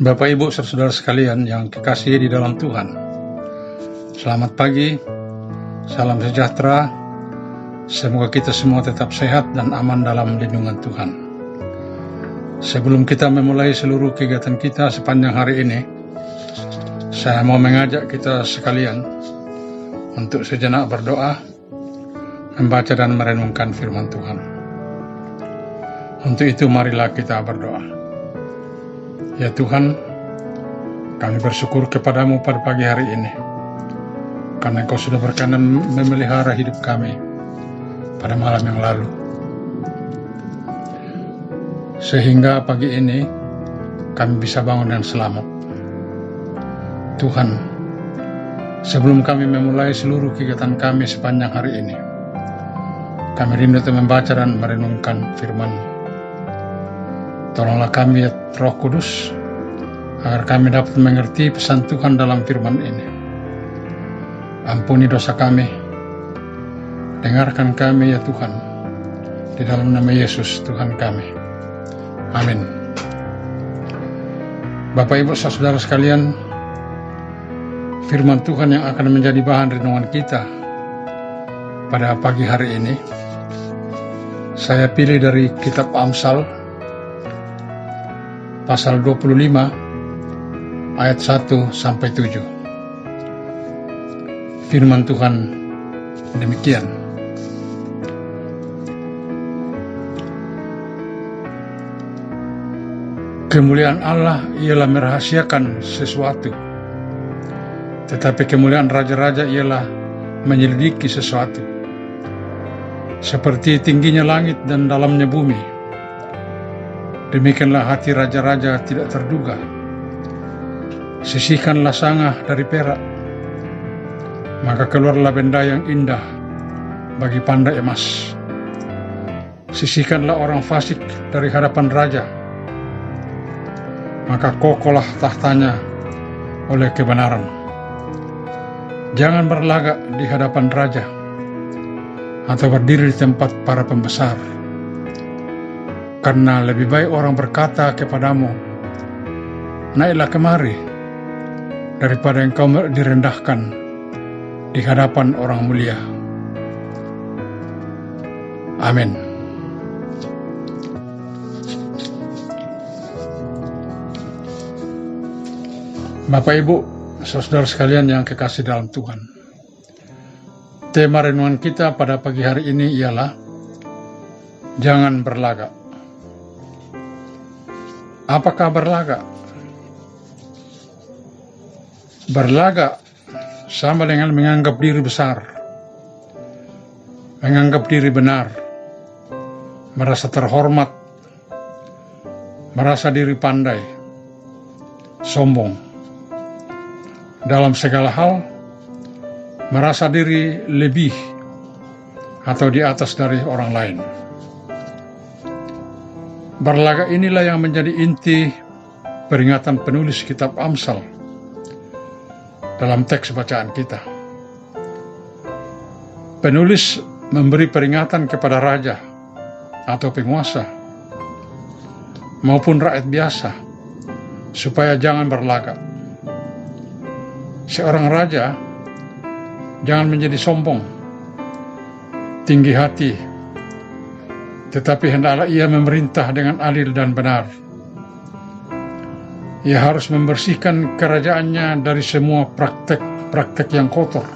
Bapak, Ibu, saudara sekalian yang kekasihi di dalam Tuhan, selamat pagi, salam sejahtera. Semoga kita semua tetap sehat dan aman dalam lindungan Tuhan. Sebelum kita memulai seluruh kegiatan kita sepanjang hari ini, saya mau mengajak kita sekalian untuk sejenak berdoa, membaca dan merenungkan firman Tuhan. Untuk itu marilah kita berdoa. Ya Tuhan, kami bersyukur kepadamu pada pagi hari ini, karena Engkau sudah berkenan memelihara hidup kami pada malam yang lalu. Sehingga pagi ini kami bisa bangun dan selamat. Tuhan, sebelum kami memulai seluruh kegiatan kami sepanjang hari ini, kami rindu untuk membaca dan merenungkan firman-Mu. Tolonglah kami ya Roh Kudus, agar kami dapat mengerti pesan Tuhan dalam firman ini. Ampuni dosa kami, dengarkan kami ya Tuhan, di dalam nama Yesus Tuhan kami. Amin. Bapak, Ibu, saudara sekalian, firman Tuhan yang akan menjadi bahan renungan kita pada pagi hari ini, saya pilih dari kitab Amsal, pasal 25 ayat 1-7. Firman Tuhan demikian. Kemuliaan Allah ialah merahasiakan sesuatu, tetapi kemuliaan raja-raja ialah menyelidiki sesuatu. Seperti tingginya langit dan dalamnya bumi, demikianlah hati raja-raja tidak terduga. Sisihkanlah sangah dari perak, maka keluarlah benda yang indah bagi pandai emas. Sisihkanlah orang fasik dari hadapan raja, maka kokohlah tahtanya oleh kebenaran. Jangan berlagak di hadapan raja, atau berdiri di tempat para pembesar. Karena lebih baik orang berkata kepadamu, naiklah kemari, daripada engkau direndahkan di hadapan orang mulia. Amin. Bapak, Ibu, saudara sekalian yang kekasih dalam Tuhan, tema renungan kita pada pagi hari ini ialah jangan berlagak. Apakah berlagak? Berlagak sama dengan menganggap diri besar, menganggap diri benar, merasa terhormat, merasa diri pandai, sombong. Dalam segala hal, merasa diri lebih atau di atas dari orang lain. Berlagak inilah yang menjadi inti peringatan penulis kitab Amsal dalam teks bacaan kita. Penulis memberi peringatan kepada raja atau penguasa maupun rakyat biasa supaya jangan berlagak. Seorang raja jangan menjadi sombong, tinggi hati, tetapi hendaklah ia memerintah dengan adil dan benar. Ia harus membersihkan kerajaannya dari semua praktek-praktek yang kotor,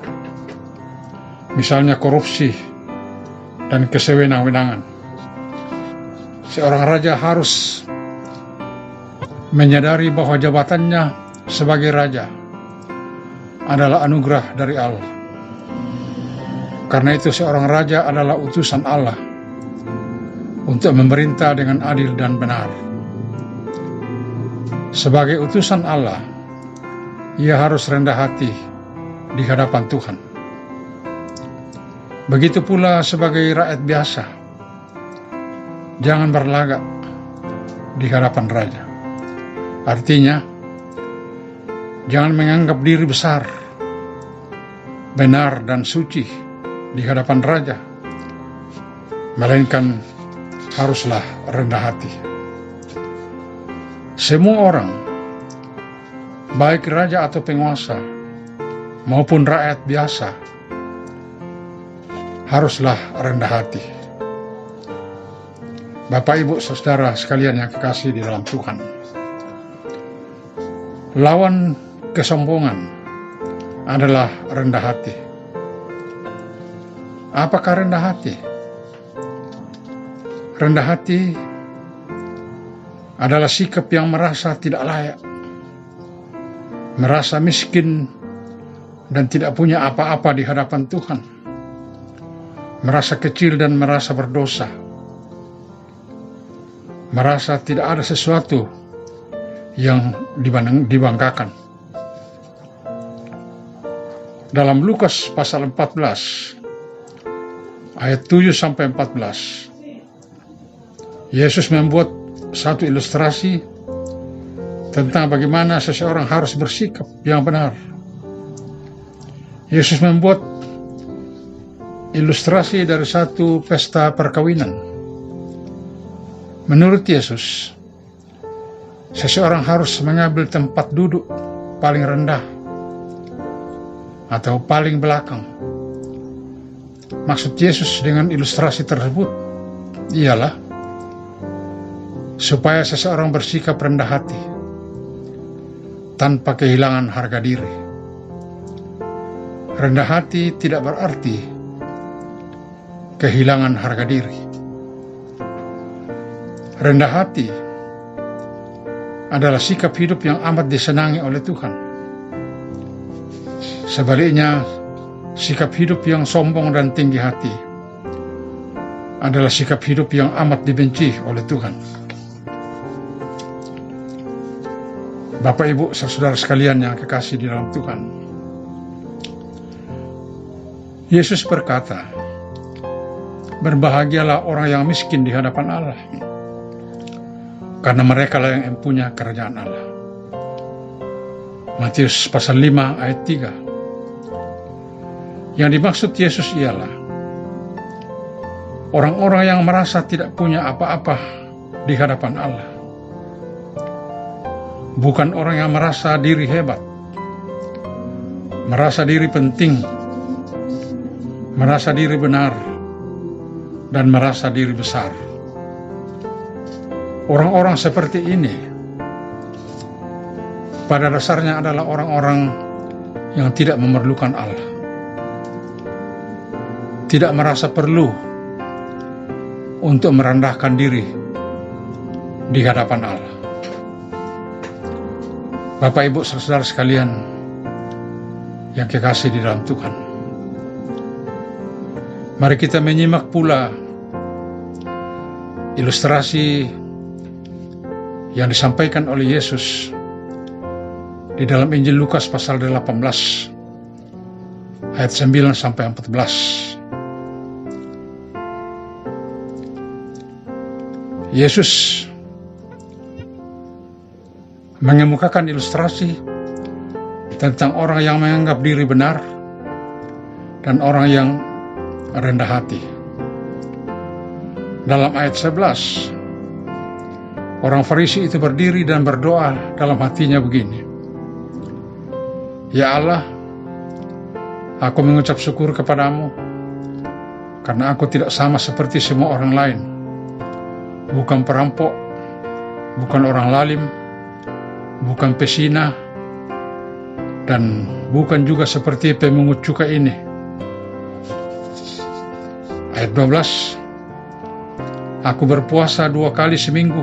misalnya korupsi dan kesewenang-wenangan. Seorang raja harus menyadari bahwa jabatannya sebagai raja adalah anugerah dari Allah. Karena itu seorang raja adalah utusan Allah untuk memerintah dengan adil dan benar. Sebagai utusan Allah, ia harus rendah hati di hadapan Tuhan. Begitu pula sebagai rakyat biasa, jangan berlagak di hadapan raja. Artinya, jangan menganggap diri besar, benar dan suci di hadapan raja, melainkan haruslah rendah hati. Semua orang, baik raja atau penguasa, maupun rakyat biasa, haruslah rendah hati. Bapak, Ibu, Saudara sekalian yang kekasih di dalam Tuhan, lawan kesombongan adalah rendah hati. Apakah rendah hati? Rendah hati adalah sikap yang merasa tidak layak, merasa miskin dan tidak punya apa-apa di hadapan Tuhan, merasa kecil dan merasa berdosa, merasa tidak ada sesuatu yang dibanggakan. Dalam Lukas pasal 14 ayat 7-14, Yesus membuat satu ilustrasi tentang bagaimana seseorang harus bersikap yang benar. Yesus membuat ilustrasi dari satu pesta perkawinan. Menurut Yesus, seseorang harus mengambil tempat duduk paling rendah atau paling belakang. Maksud Yesus dengan ilustrasi tersebut ialah supaya seseorang bersikap rendah hati tanpa kehilangan harga diri. Rendah hati tidak berarti kehilangan harga diri. Rendah hati adalah sikap hidup yang amat disenangi oleh Tuhan. Sebaliknya, sikap hidup yang sombong dan tinggi hati adalah sikap hidup yang amat dibenci oleh Tuhan. Bapak, Ibu, saudara sekalian yang kekasih di dalam Tuhan, Yesus berkata, berbahagialah orang yang miskin di hadapan Allah, karena mereka lah yang mempunyai kerajaan Allah. Matius pasal 5 ayat 3. Yang dimaksud Yesus ialah orang-orang yang merasa tidak punya apa-apa di hadapan Allah. Bukan orang yang merasa diri hebat, merasa diri penting, merasa diri benar, dan merasa diri besar. Orang-orang seperti ini pada dasarnya adalah orang-orang yang tidak memerlukan Allah, tidak merasa perlu untuk merendahkan diri di hadapan Allah. Bapak, Ibu, saudara sekalian yang kekasih di dalam Tuhan, mari kita menyimak pula ilustrasi yang disampaikan oleh Yesus di dalam Injil Lukas pasal 18 ayat 9-14. Yesus mengemukakan ilustrasi tentang orang yang menganggap diri benar dan orang yang rendah hati. Dalam ayat 11, orang Farisi itu berdiri dan berdoa dalam hatinya begini, "Ya Allah, aku mengucap syukur kepadamu karena aku tidak sama seperti semua orang lain, bukan perampok, bukan orang lalim, bukan pesina, dan bukan juga seperti pemungut cukai ini." Ayat 12, aku berpuasa 2 kali seminggu,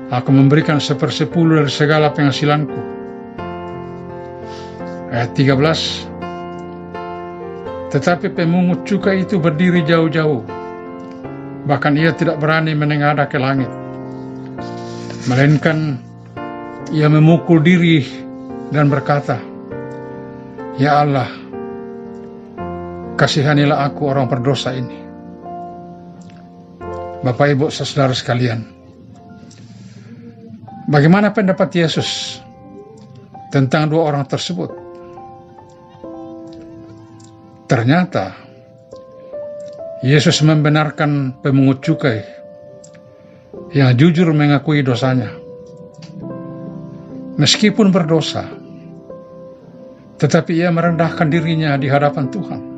aku memberikan 1/10 dari segala penghasilanku. Ayat 13, tetapi pemungut cukai itu berdiri jauh-jauh, bahkan ia tidak berani menengadah ke langit, melainkan ia memukul diri dan berkata, "Ya Allah, kasihanilah aku orang berdosa ini." Bapak, Ibu, saudara sekalian, bagaimana pendapat Yesus tentang dua orang tersebut? Ternyata Yesus membenarkan pemungut cukai yang jujur mengakui dosanya. Meskipun berdosa, tetapi ia merendahkan dirinya di hadapan Tuhan.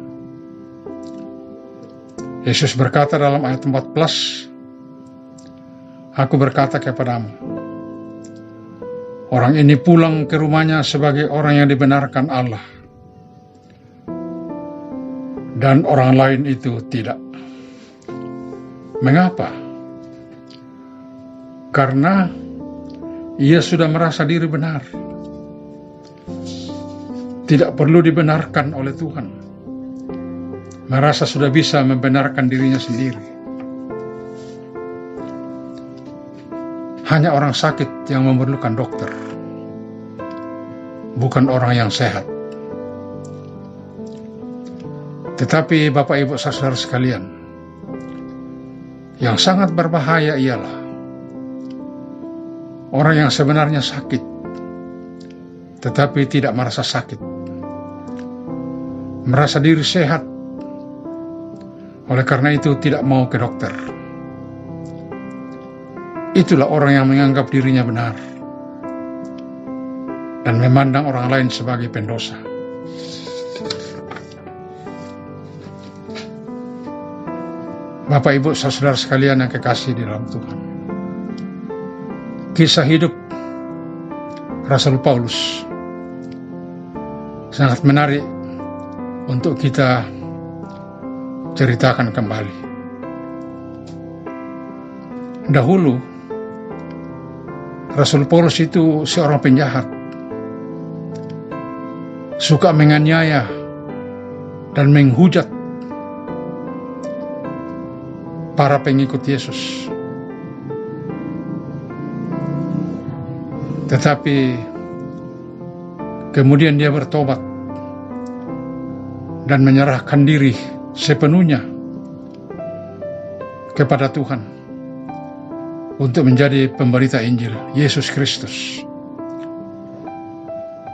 Yesus berkata dalam ayat 14, "Aku berkata kepadamu, orang ini pulang ke rumahnya sebagai orang yang dibenarkan Allah, dan orang lain itu tidak." Mengapa? Karena ia sudah merasa diri benar, tidak perlu dibenarkan oleh Tuhan, merasa sudah bisa membenarkan dirinya sendiri. Hanya orang sakit yang memerlukan dokter, bukan orang yang sehat. Tetapi Bapak, Ibu, saudara sekalian, yang sangat berbahaya ialah orang yang sebenarnya sakit, tetapi tidak merasa sakit, merasa diri sehat, oleh karena itu tidak mau ke dokter. Itulah orang yang menganggap dirinya benar dan memandang orang lain sebagai pendosa. Bapak, Ibu, saudara sekalian yang kekasih di dalam Tuhan, kisah hidup Rasul Paulus sangat menarik untuk kita ceritakan kembali. Dahulu Rasul Paulus itu seorang penjahat, suka menganiaya dan menghujat para pengikut Yesus. Tetapi kemudian dia bertobat dan menyerahkan diri sepenuhnya kepada Tuhan untuk menjadi pemberita Injil Yesus Kristus.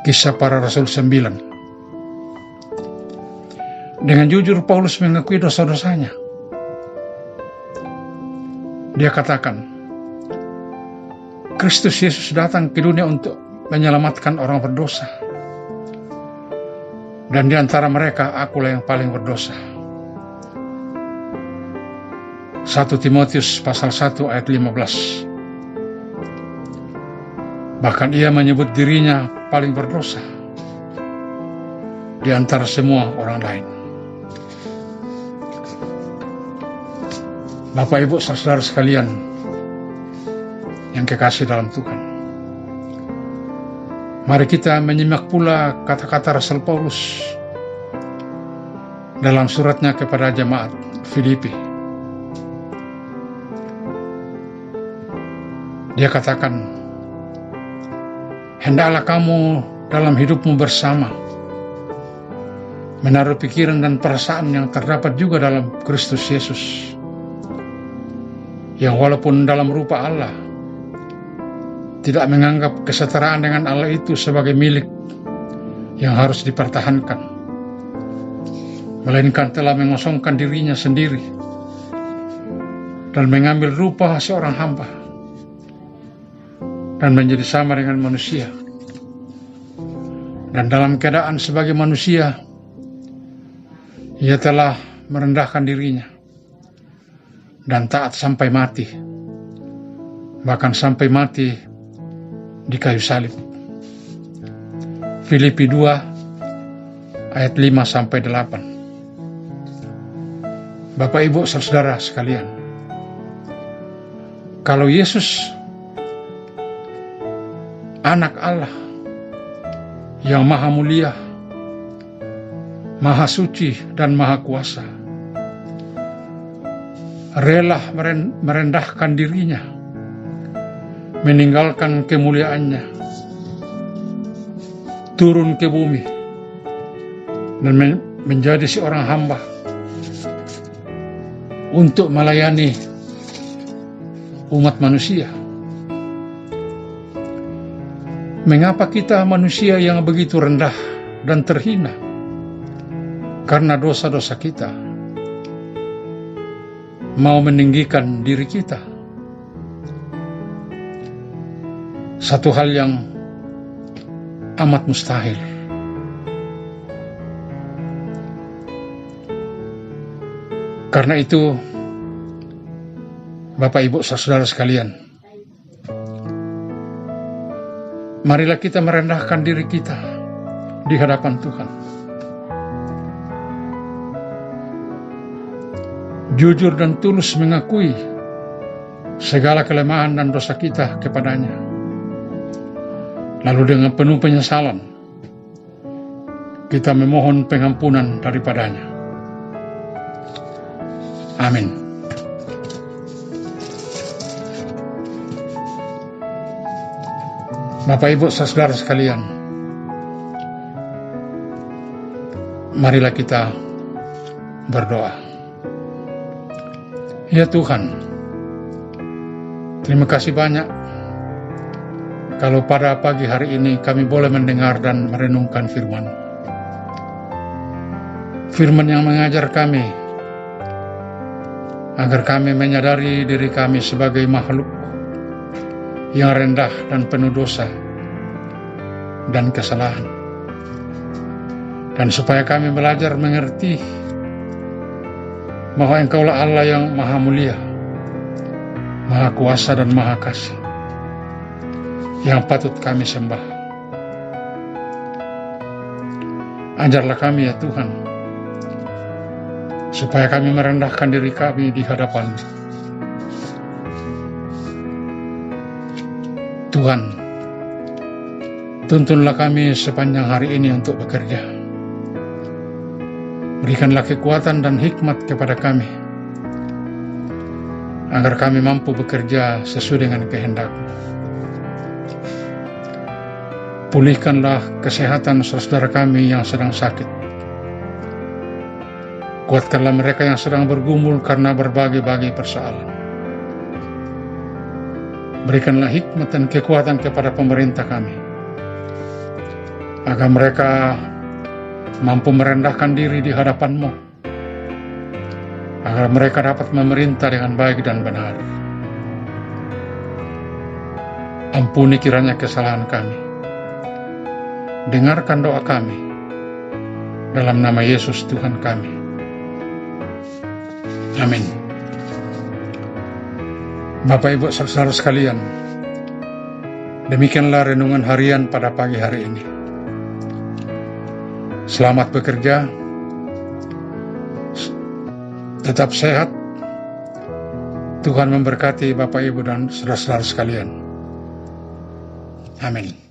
Kisah Para Rasul 9. Dengan jujur Paulus mengakui dosa-dosanya. Dia katakan, Kristus Yesus datang ke dunia untuk menyelamatkan orang berdosa, dan di antara mereka akulah yang paling berdosa. 1 Timotius pasal 1 ayat 15. Bahkan ia menyebut dirinya paling berdosa di antara semua orang lain. Bapak, Ibu, saudara sekalian yang kekasih dalam Tuhan, mari kita menyimak pula kata-kata Rasul Paulus dalam suratnya kepada jemaat Filipi. Dia katakan, hendaklah kamu dalam hidupmu bersama menaruh pikiran dan perasaan yang terdapat juga dalam Kristus Yesus, yang walaupun dalam rupa Allah tidak menganggap kesetaraan dengan Allah itu sebagai milik yang harus dipertahankan, melainkan telah mengosongkan dirinya sendiri dan mengambil rupa seorang hamba dan menjadi sama dengan manusia. Dan dalam keadaan sebagai manusia, ia telah merendahkan dirinya dan taat sampai mati, bahkan sampai mati di kayu salib. Filipi 2 ayat 5-8. Bapak, Ibu, saudara sekalian, kalau Yesus anak Allah yang maha mulia, maha suci dan maha kuasa, rela merendahkan dirinya, meninggalkan kemuliaannya, turun ke bumi dan menjadi seorang hamba untuk melayani umat manusia. Mengapa kita manusia yang begitu rendah dan terhina karena dosa-dosa kita mau meninggikan diri kita? Satu hal yang amat mustahil. Karena itu, Bapak Ibu saudara sekalian, marilah kita merendahkan diri kita di hadapan Tuhan. Jujur dan tulus mengakui segala kelemahan dan dosa kita kepadanya. Lalu dengan penuh penyesalan, kita memohon pengampunan daripadanya. Amin. Bapak Ibu saudara sekalian, marilah kita berdoa. Ya Tuhan, terima kasih banyak kalau pada pagi hari ini kami boleh mendengar dan merenungkan firman. Firman yang mengajar kami agar kami menyadari diri kami sebagai makhluk yang rendah dan penuh dosa dan kesalahan. Dan supaya kami belajar mengerti bahwa Engkaulah Allah yang maha mulia, maha kuasa dan maha kasih, yang patut kami sembah. Ajarlah kami ya Tuhan, supaya kami merendahkan diri kami di hadapan-Mu. Tuhan, tuntunlah kami sepanjang hari ini untuk bekerja. Berikanlah kekuatan dan hikmat kepada kami, agar kami mampu bekerja sesuai dengan kehendak-Mu. Pulihkanlah kesehatan saudara kami yang sedang sakit. Kuatkanlah mereka yang sedang bergumul karena berbagai-bagai persoalan. Berikanlah hikmat dan kekuatan kepada pemerintah kami, agar mereka mampu merendahkan diri di hadapan-Mu, agar mereka dapat memerintah dengan baik dan benar. Ampuni kiranya kesalahan kami. Dengarkan doa kami, dalam nama Yesus Tuhan kami. Amin. Bapak Ibu saudara sekalian, demikianlah renungan harian pada pagi hari ini. Selamat bekerja, tetap sehat. Tuhan memberkati Bapak Ibu dan saudara-saudara sekalian. Amin.